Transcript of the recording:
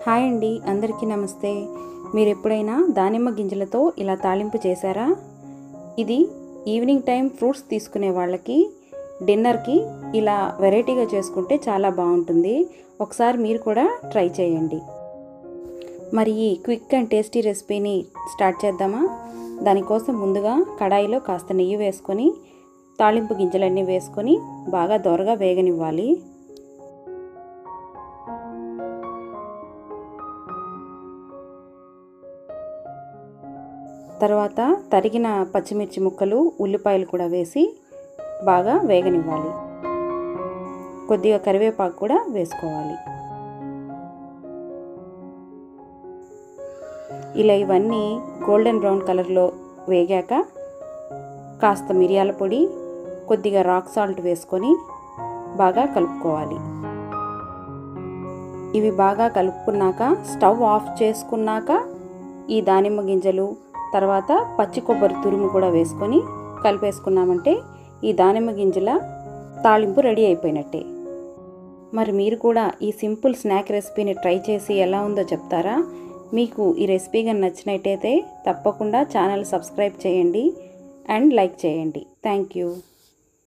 Hi అండి, అందరికీ నమస్తే. మీరు ఎప్పుడైనా దానిమ్మ గింజలతో ఇలా తాలింపు చేశారా? ఇది ఈవినింగ్ టైం ఫ్రూట్స్ తీసుకునే వాళ్ళకి డిన్నర్కి ఇలా వెరైటీగా చేసుకుంటే చాలా బాగుంటుంది. ఒకసారి మీరు కూడా ట్రై చేయండి. మరి ఈ క్విక్ అండ్ టేస్టీ రెసిపీని స్టార్ట్ చేద్దామా? దానికోసం ముందుగా కడాయిలో కాస్త నెయ్యి వేసుకొని తాలింపు గింజలన్నీ వేసుకొని బాగా దోరగా వేగనివ్వాలి. తర్వాత తరిగిన పచ్చిమిర్చి ముక్కలు, ఉల్లిపాయలు కూడా వేసి బాగా వేగనివ్వాలి. కొద్దిగా కరివేపాకు కూడా వేసుకోవాలి. ఇలా ఇవన్నీ గోల్డెన్ బ్రౌన్ కలర్లో వేగాక కాస్త మిరియాల పొడి, కొద్దిగా రాక్ సాల్ట్ వేసుకొని బాగా కలుపుకోవాలి. ఇవి బాగా కలుపుకున్నాక స్టవ్ ఆఫ్ చేసుకున్నాక ఈ దానిమ్మ గింజలు, తర్వాత పచ్చి కొబ్బరి తురుము కూడా వేసుకొని కలిపేసుకున్నామంటే ఈ దానిమ్మ గింజల తాలింపు రెడీ అయిపోయినట్టే. మరి మీరు కూడా ఈ సింపుల్ స్నాక్ రెసిపీని ట్రై చేసి ఎలా ఉందో చెప్తారా? మీకు ఈ రెసిపీ కానీ నచ్చినట్టయితే తప్పకుండా ఛానల్ సబ్స్క్రైబ్ చేయండి అండ్ లైక్ చేయండి. Thank you.